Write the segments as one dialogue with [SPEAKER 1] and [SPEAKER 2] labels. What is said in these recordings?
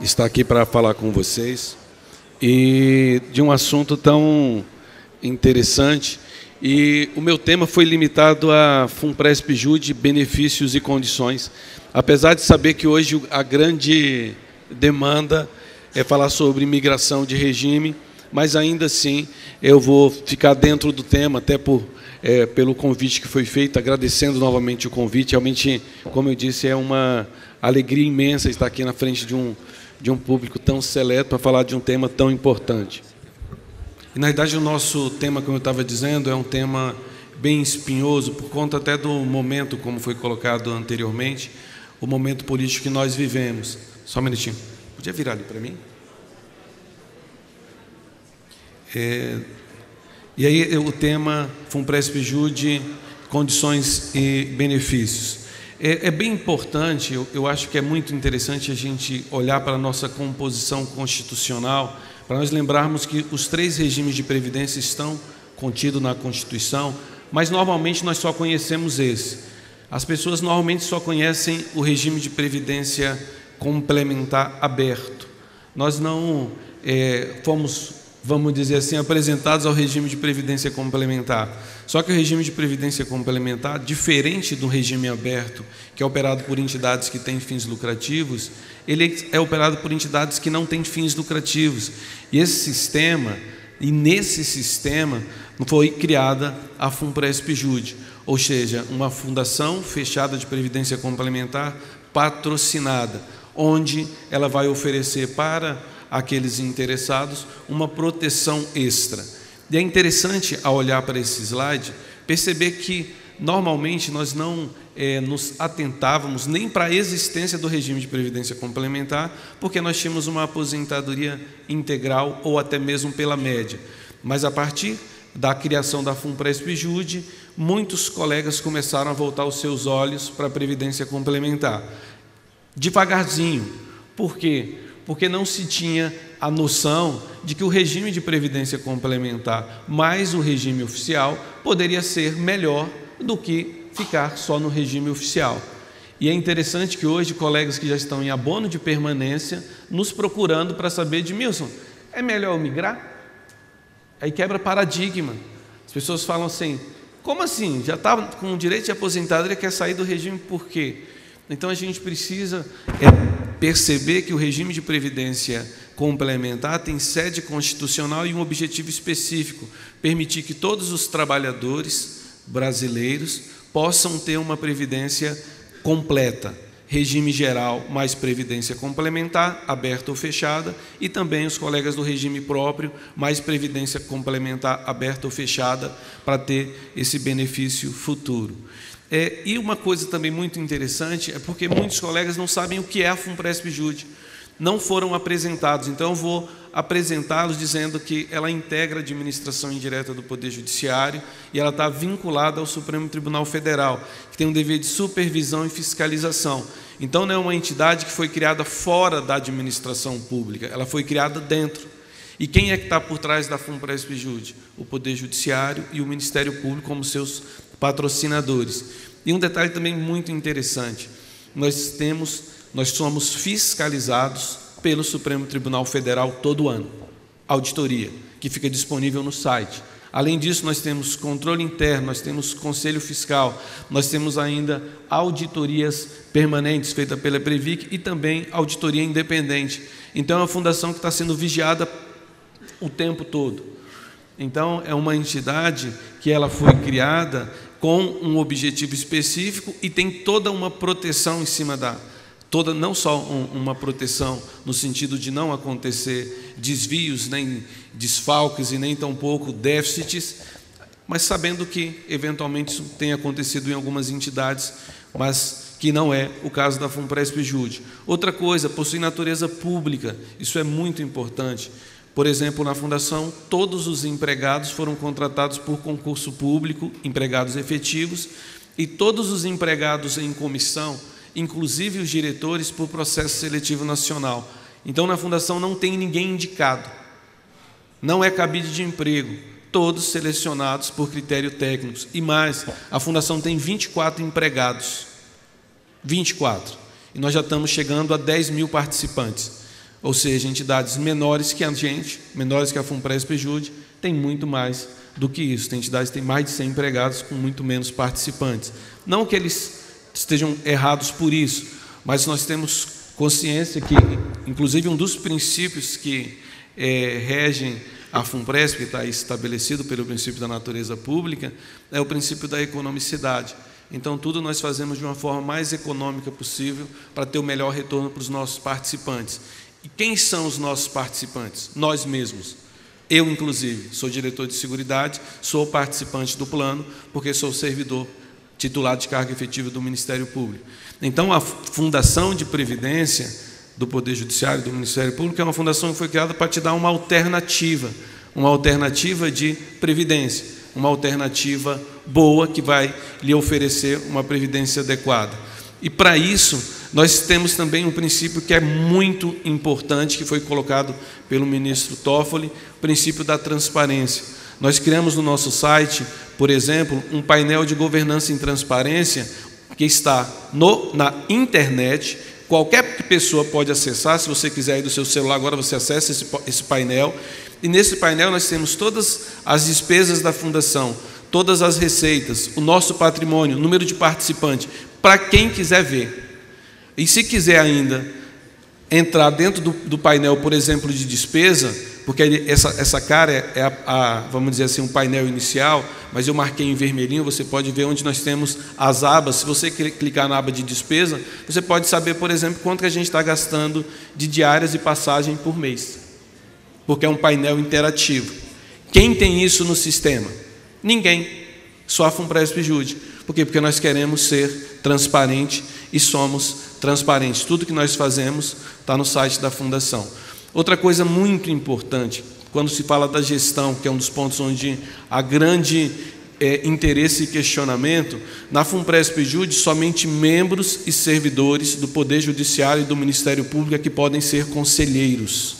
[SPEAKER 1] estar aqui para falar com vocês e de um assunto tão interessante. E o meu tema foi limitado a FUNPRESP-JUDE, benefícios e condições, apesar de saber que hoje a grande demanda é falar sobre migração de regime, mas ainda assim eu vou ficar dentro do tema, até pelo convite que foi feito, agradecendo novamente o convite. Realmente, como eu disse, é uma alegria imensa estar aqui na frente de um público tão seleto para falar de um tema tão importante. E, na verdade, o nosso tema, como eu estava dizendo, é um tema bem espinhoso, por conta até do momento, como foi colocado anteriormente, o momento político que nós vivemos. Só um minutinho. Podia virar ali para mim? E aí o tema FUNPRESP-JUDE, condições e benefícios. É bem importante, eu acho que é muito interessante a gente olhar para a nossa composição constitucional, para nós lembrarmos que os 3 regimes de previdência estão contidos na Constituição, mas normalmente nós só conhecemos esse. As pessoas normalmente só conhecem o regime de previdência complementar aberto. Nós não fomos, vamos dizer assim, apresentados ao regime de previdência complementar. Só que o regime de previdência complementar, diferente do regime aberto, que é operado por entidades que têm fins lucrativos, ele é operado por entidades que não têm fins lucrativos. E nesse sistema foi criada a FUNPRESP-JUDE, ou seja, uma fundação fechada de previdência complementar patrocinada, onde ela vai oferecer para aqueles interessados uma proteção extra. E é interessante, ao olhar para esse slide, perceber que normalmente nós não nos atentávamos nem para a existência do regime de previdência complementar, porque nós tínhamos uma aposentadoria integral ou até mesmo pela média. Mas a partir da criação da FUNPRESP-JUDE, muitos colegas começaram a voltar os seus olhos para a previdência complementar. Devagarzinho. Por quê? Porque não se tinha a noção de que o regime de previdência complementar mais o regime oficial poderia ser melhor do que ficar só no regime oficial. E é interessante que hoje colegas que já estão em abono de permanência nos procurando para saber de Milson, é melhor eu migrar? Aí quebra paradigma. As pessoas falam assim, como assim? Já estava com direito de aposentadoria, quer sair do regime por quê? Então a gente precisa perceber que o regime de previdência complementar tem sede constitucional e um objetivo específico, permitir que todos os trabalhadores brasileiros possam ter uma previdência completa, regime geral mais previdência complementar, aberta ou fechada, e também os colegas do regime próprio, mais previdência complementar, aberta ou fechada, para ter esse benefício futuro. E uma coisa também muito interessante é porque muitos colegas não sabem o que é a FUNPRESP-JUDE, não foram apresentados. Então eu vou apresentá-los dizendo que ela integra a administração indireta do Poder Judiciário e ela está vinculada ao Supremo Tribunal Federal, que tem um dever de supervisão e fiscalização. Então não é uma entidade que foi criada fora da administração pública, ela foi criada dentro. E quem é que está por trás da FUNPRESP-JUDE? O Poder Judiciário e o Ministério Público como seus patrocinadores. E um detalhe também muito interessante, nós somos fiscalizados pelo Supremo Tribunal Federal todo ano, auditoria, que fica disponível no site. Além disso, nós temos controle interno, nós temos conselho fiscal, nós temos ainda auditorias permanentes feitas pela Previc e também auditoria independente. Então, é uma fundação que está sendo vigiada o tempo todo. Então, é uma entidade que ela foi criada com um objetivo específico e tem toda uma proteção em cima não só uma proteção no sentido de não acontecer desvios, nem desfalques e nem tampouco déficits, mas sabendo que, eventualmente, isso tem acontecido em algumas entidades, mas que não é o caso da FUNPRESP-JUDE. Outra coisa, possui natureza pública, isso é muito importante. Por exemplo, na Fundação, todos os empregados foram contratados por concurso público, empregados efetivos, e todos os empregados em comissão, inclusive os diretores, por processo seletivo nacional. Então, na Fundação não tem ninguém indicado, não é cabide de emprego, todos selecionados por critério técnico. E mais, a Fundação tem 24 empregados, 24, e nós já estamos chegando a 10 mil participantes. ou seja, entidades menores que a gente, menores que a FUNPRESP-JUDE, tem muito mais do que isso. Tem entidades que têm mais de 100 empregados com muito menos participantes. Não que eles estejam errados por isso, mas nós temos consciência que, inclusive, um dos princípios que regem a FUNPRESP, que está estabelecido pelo princípio da natureza pública, é o princípio da economicidade. Então, tudo nós fazemos de uma forma mais econômica possível para ter o melhor retorno para os nossos participantes. E quem são os nossos participantes? Nós mesmos. Eu, inclusive, sou diretor de seguridade, sou participante do plano, porque sou servidor titular de carga efetiva do Ministério Público. Então, a Fundação de Previdência do Poder Judiciário, do Ministério Público, é uma fundação que foi criada para te dar uma alternativa de previdência, uma alternativa boa que vai lhe oferecer uma previdência adequada. E para isso, nós temos também um princípio que é muito importante, que foi colocado pelo ministro Toffoli, o princípio da transparência. Nós criamos no nosso site, por exemplo, um painel de governança em transparência que está na internet. Qualquer pessoa pode acessar. Se você quiser ir do seu celular agora, você acessa esse painel. E nesse painel nós temos todas as despesas da fundação, todas as receitas, o nosso patrimônio, o número de participantes, para quem quiser ver. E se quiser ainda entrar dentro do painel, por exemplo, de despesa, porque essa cara vamos dizer assim, um painel inicial, mas eu marquei em vermelhinho, você pode ver onde nós temos as abas. Se você clicar na aba de despesa, você pode saber, por exemplo, quanto que a gente está gastando de diárias e passagem por mês, porque é um painel interativo. Quem tem isso no sistema? Ninguém, só a FUNPRESP-JUDE. Por quê? Porque nós queremos ser transparente e somos transparentes. Tudo que nós fazemos está no site da Fundação. Outra coisa muito importante, quando se fala da gestão, que é um dos pontos onde há grande interesse e questionamento, na FUNPRESP-JUDE, somente membros e servidores do Poder Judiciário e do Ministério Público que podem ser conselheiros.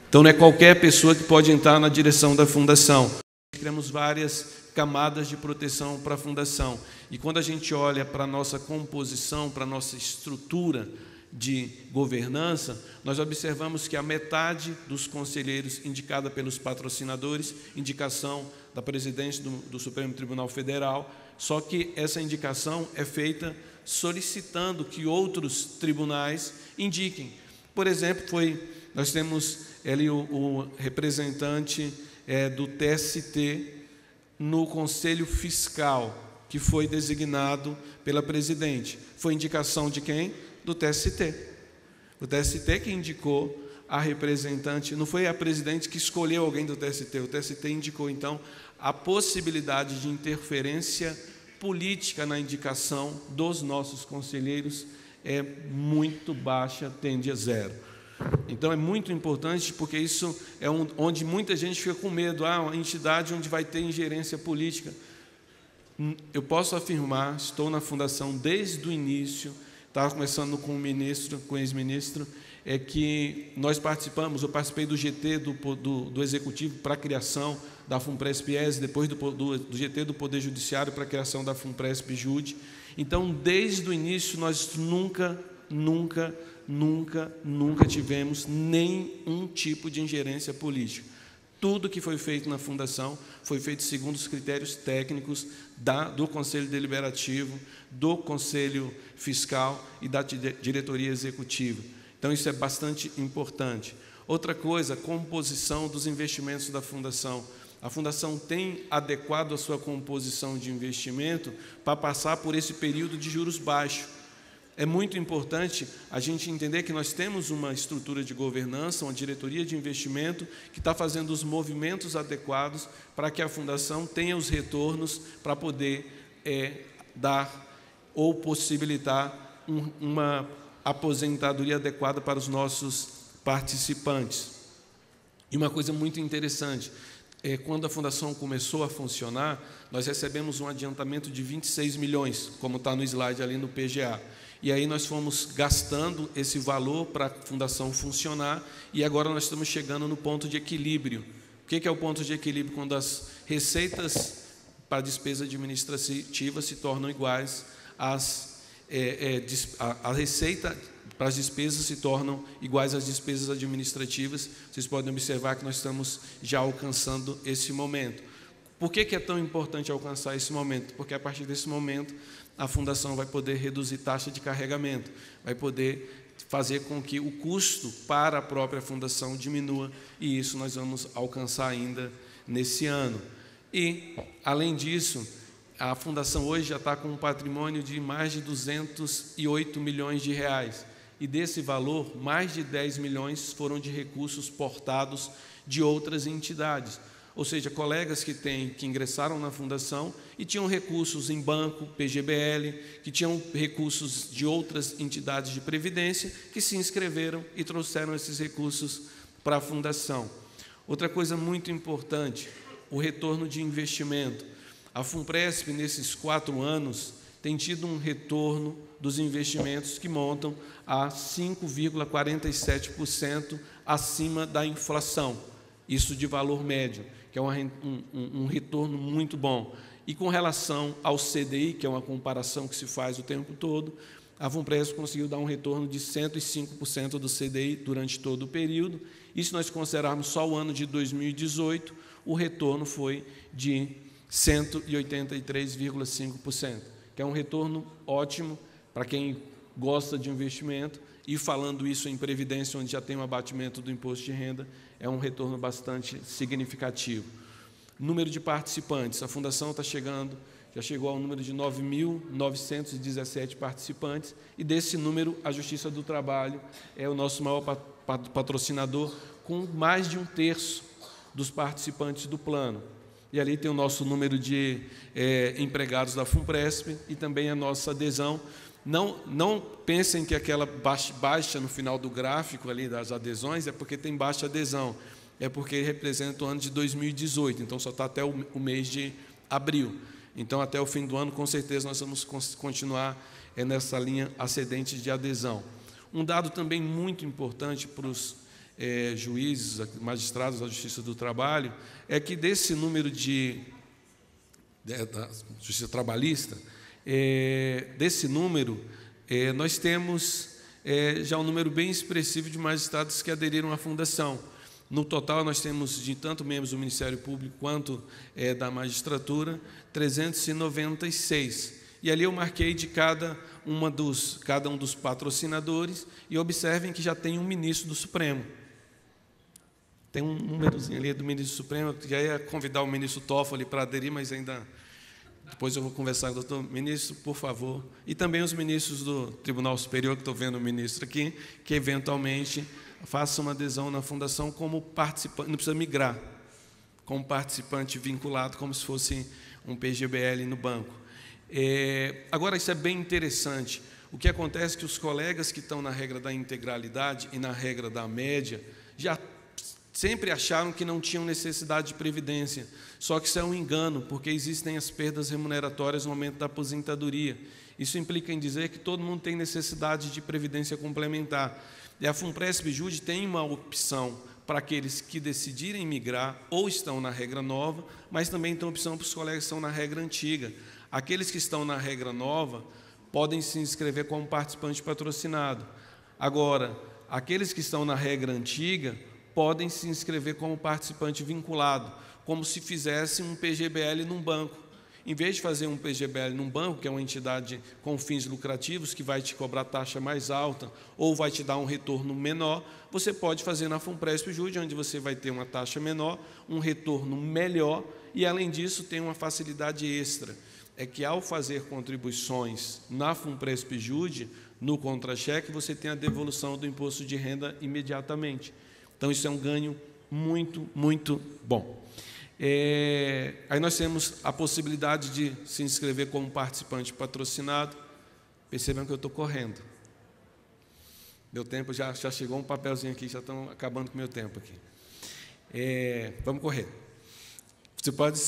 [SPEAKER 1] Então, não é qualquer pessoa que pode entrar na direção da Fundação. Criamos várias camadas de proteção para a Fundação. E quando a gente olha para a nossa composição, para a nossa estrutura de governança, nós observamos que a metade dos conselheiros indicada pelos patrocinadores, indicação da presidente do Supremo Tribunal Federal, só que essa indicação é feita solicitando que outros tribunais indiquem. Por exemplo, nós temos ali o representante do TST no Conselho Fiscal, que foi designado pela presidente. Foi indicação de quem? Do TST. O TST que indicou a representante, não foi a presidente que escolheu alguém do TST, o TST indicou. Então, a possibilidade de interferência política na indicação dos nossos conselheiros é muito baixa, tende a zero. Então, é muito importante, porque isso é onde muita gente fica com medo. Uma entidade onde vai ter ingerência política. Eu posso afirmar, estou na Fundação desde o início, estava conversando com o ex-ministro, que nós participamos, eu participei do GT do Executivo para a criação da FUNPRESP-ESE, depois do GT do Poder Judiciário para a criação da FUNPRESP-JUDE. Então, desde o início, nós nunca tivemos nenhum tipo de ingerência política. Tudo que foi feito na Fundação foi feito segundo os critérios técnicos do Conselho Deliberativo, do Conselho Fiscal e da Diretoria Executiva. Então, isso é bastante importante. Outra coisa, a composição dos investimentos da Fundação. A Fundação tem adequado a sua composição de investimento para passar por esse período de juros baixos. É muito importante a gente entender que nós temos uma estrutura de governança, uma diretoria de investimento que está fazendo os movimentos adequados para que a Fundação tenha os retornos para poder dar ou possibilitar uma aposentadoria adequada para os nossos participantes. E uma coisa muito interessante, quando a Fundação começou a funcionar, nós recebemos um adiantamento de 26 milhões, como está no slide ali no PGA. E aí nós fomos gastando esse valor para a Fundação funcionar, e agora nós estamos chegando no ponto de equilíbrio. O que é o ponto de equilíbrio? Quando as receitas para a despesa administrativa se tornam iguais a receita para as despesas se tornam iguais às despesas administrativas. Vocês podem observar que nós estamos já alcançando esse momento. Por que é tão importante alcançar esse momento? Porque a partir desse momento a fundação vai poder reduzir taxa de carregamento, vai poder fazer com que o custo para a própria fundação diminua, e isso nós vamos alcançar ainda nesse ano. E, além disso, a fundação hoje já está com um patrimônio de mais de 208 milhões de reais, e desse valor, mais de 10 milhões foram de recursos portados de outras entidades. Ou seja, colegas que ingressaram na fundação e tinham recursos em banco, PGBL, que tinham recursos de outras entidades de previdência, que se inscreveram e trouxeram esses recursos para a fundação. Outra coisa muito importante, o retorno de investimento. A FUNPRESP, nesses 4 anos, tem tido um retorno dos investimentos que montam a 5,47% acima da inflação. Isso de valor médio, que é um retorno muito bom. E com relação ao CDI, que é uma comparação que se faz o tempo todo, a FUNPRESP conseguiu dar um retorno de 105% do CDI durante todo o período. E se nós considerarmos só o ano de 2018, o retorno foi de 183,5%, que é um retorno ótimo para quem gosta de investimento. E falando isso em previdência, onde já tem um abatimento do imposto de renda, é um retorno bastante significativo. Número de participantes, a fundação já chegou ao número de 9.917 participantes, e desse número a Justiça do Trabalho é o nosso maior patrocinador, com mais de 1/3 dos participantes do plano. E ali tem o nosso número de empregados da FUNPRESP e também a nossa adesão. Não pensem que aquela baixa no final do gráfico ali das adesões é porque tem baixa adesão, é porque representa o ano de 2018, então só está até o mês de abril. Então, até o fim do ano, com certeza, nós vamos continuar nessa linha ascendente de adesão. Um dado também muito importante para os juízes, magistrados da Justiça do Trabalho, é que desse número da Justiça Trabalhista, desse número, nós temos já um número bem expressivo de magistrados que aderiram à fundação. No total, nós temos, de tanto membros do Ministério Público quanto da magistratura, 396. E ali eu marquei de cada um dos patrocinadores, e observem que já tem um ministro do Supremo. Tem um númerozinho ali do ministro do Supremo, que já ia convidar o ministro Toffoli para aderir, mas ainda... Depois eu vou conversar com o doutor ministro, por favor. E também os ministros do Tribunal Superior, que estou vendo o ministro aqui, que eventualmente façam uma adesão na fundação como participante, não precisa migrar, como participante vinculado, como se fosse um PGBL no banco. Agora, isso é bem interessante. O que acontece é que os colegas que estão na regra da integralidade e na regra da média já sempre acharam que não tinham necessidade de previdência, só que isso é um engano, porque existem as perdas remuneratórias no momento da aposentadoria. Isso implica em dizer que todo mundo tem necessidade de previdência complementar. E a FUNPRESP-JUDE tem uma opção para aqueles que decidirem migrar ou estão na regra nova, mas também tem opção para os colegas que estão na regra antiga. Aqueles que estão na regra nova podem se inscrever como participante patrocinado. Agora, aqueles que estão na regra antiga podem se inscrever como participante vinculado, como se fizesse um PGBL num banco. Em vez de fazer um PGBL num banco, que é uma entidade com fins lucrativos, que vai te cobrar taxa mais alta ou vai te dar um retorno menor, você pode fazer na FUNPRESP-JUDE, onde você vai ter uma taxa menor, um retorno melhor, e além disso tem uma facilidade extra, é que ao fazer contribuições na FUNPRESP-JUDE, no contra-cheque, você tem a devolução do imposto de renda imediatamente. Então, isso é um ganho muito, muito bom. Aí nós temos a possibilidade de se inscrever como participante patrocinado. Percebam que eu estou correndo. Meu tempo já chegou um papelzinho aqui, já estão acabando com o meu tempo aqui. Vamos correr. Você pode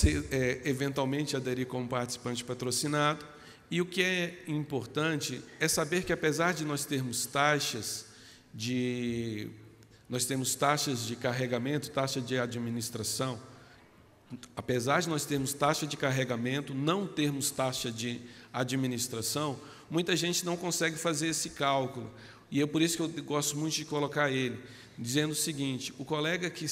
[SPEAKER 1] eventualmente aderir como participante patrocinado. E o que é importante é saber que, apesar de nós termos taxas de carregamento, taxa de administração, apesar de nós termos taxa de carregamento, não termos taxa de administração, muita gente não consegue fazer esse cálculo. e é por isso que eu gosto muito de colocar ele, dizendo o seguinte: o colega que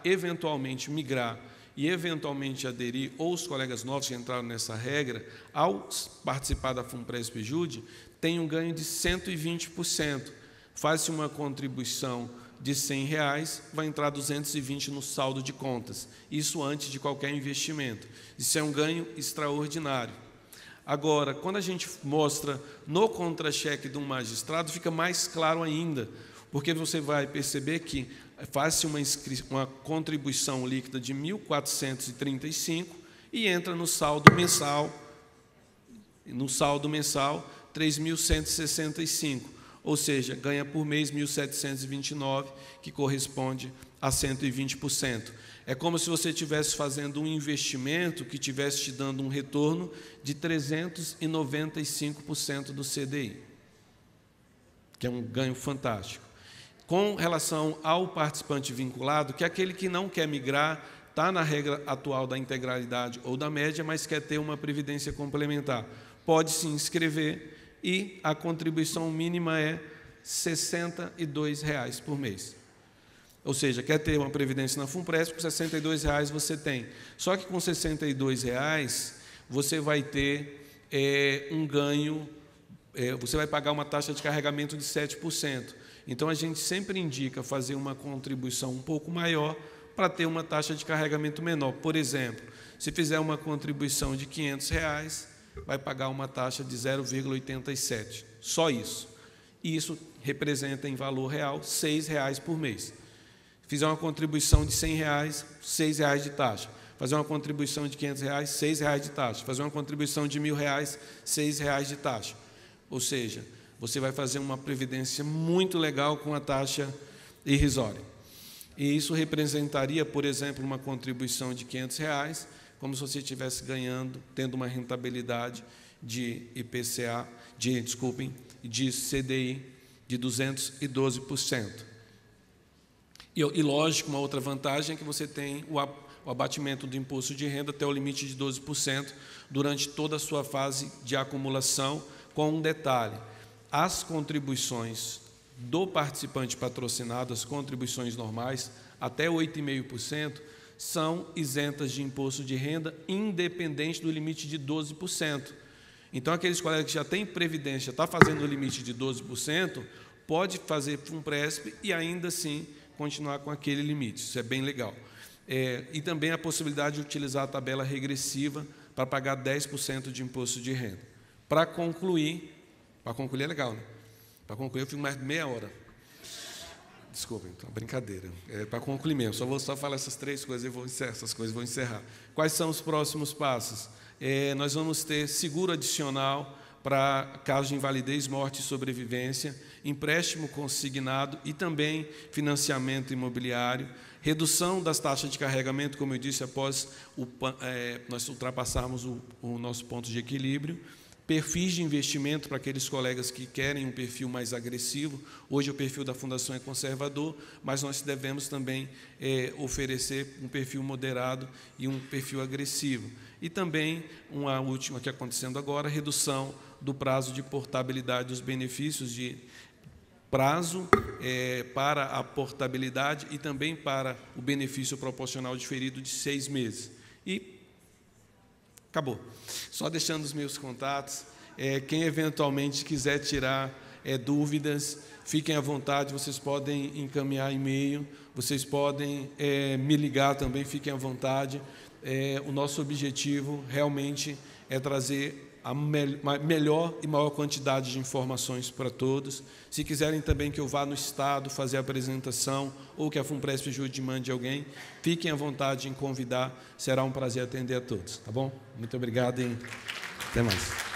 [SPEAKER 1] eventualmente migrar e eventualmente aderir, ou os colegas novos que entraram nessa regra, ao participar da FUNPRESP-JUDE, tem um ganho de 120%. Faz-se uma contribuição de R$100, vai entrar 220 no saldo de contas. Isso antes de qualquer investimento. Isso é um ganho extraordinário. Agora, quando a gente mostra no contra-cheque de um magistrado, fica mais claro ainda, porque você vai perceber que faz-se uma contribuição líquida de 1.435 e entra no saldo mensal, 3.165, ou seja, ganha por mês 1.729, que corresponde a 120%. É como se você estivesse fazendo um investimento que estivesse te dando um retorno de 395% do CDI, que é um ganho fantástico. Com relação ao participante vinculado, que é aquele que não quer migrar, está na regra atual da integralidade ou da média, mas quer ter uma previdência complementar, pode se inscrever e a contribuição mínima é R$ 62 por mês. Ou seja, quer ter uma previdência na FUNPRESP, com R$ 62 você tem. Só que com R$ 62 você vai ter um ganho, você vai pagar uma taxa de carregamento de 7%. Então, a gente sempre indica fazer uma contribuição um pouco maior para ter uma taxa de carregamento menor. Por exemplo, se fizer uma contribuição de R$ 500, vai pagar uma taxa de 0,87. Só isso. E isso representa, em valor real, R$ 6 por mês. Fizer uma contribuição de R$ 100, R$ 6 de taxa. Fazer uma contribuição de R$ 500, R$ 6 de taxa. Fazer uma contribuição de R$ 1.000, R$ 6 de taxa. Ou seja, você vai fazer uma previdência muito legal com a taxa irrisória. E isso representaria, por exemplo, uma contribuição de R$ 500, como se você estivesse ganhando, tendo uma rentabilidade de IPCA, de CDI de 212%. E lógico, uma outra vantagem é que você tem o abatimento do imposto de renda até o limite de 12% durante toda a sua fase de acumulação, com um detalhe: as contribuições do participante patrocinado, as contribuições normais, até 8,5%, são isentas de imposto de renda, independente do limite de 12%. Então, aqueles colegas que já têm previdência, está fazendo o limite de 12%, pode fazer FUNPRESP e ainda assim continuar com aquele limite. Isso é bem legal. E também a possibilidade de utilizar a tabela regressiva para pagar 10% de imposto de renda. Para concluir é legal, né? Para concluir eu fico mais de meia hora. Desculpa, então, brincadeira. Para concluir mesmo, só vou falar essas três coisas e vou encerrar. Quais são os próximos passos? Nós vamos ter seguro adicional para caso de invalidez, morte e sobrevivência, empréstimo consignado e também financiamento imobiliário, redução das taxas de carregamento, como eu disse, após nós ultrapassarmos o nosso ponto de equilíbrio, perfis de investimento para aqueles colegas que querem um perfil mais agressivo. Hoje o perfil da Fundação é conservador, mas nós devemos também oferecer um perfil moderado e um perfil agressivo. E também, uma última que está acontecendo agora, redução do prazo de portabilidade dos benefícios, de prazo para a portabilidade e também para o benefício proporcional diferido de 6 meses. E acabou. Só deixando os meus contatos. Quem eventualmente quiser tirar dúvidas, fiquem à vontade, vocês podem encaminhar e-mail, vocês podem me ligar também, fiquem à vontade. O nosso objetivo realmente é trazer a melhor e maior quantidade de informações para todos. Se quiserem também que eu vá no Estado fazer a apresentação ou que a FUNPRESP-JUDE mande alguém, fiquem à vontade em convidar, será um prazer atender a todos, tá bom? Muito obrigado e até mais.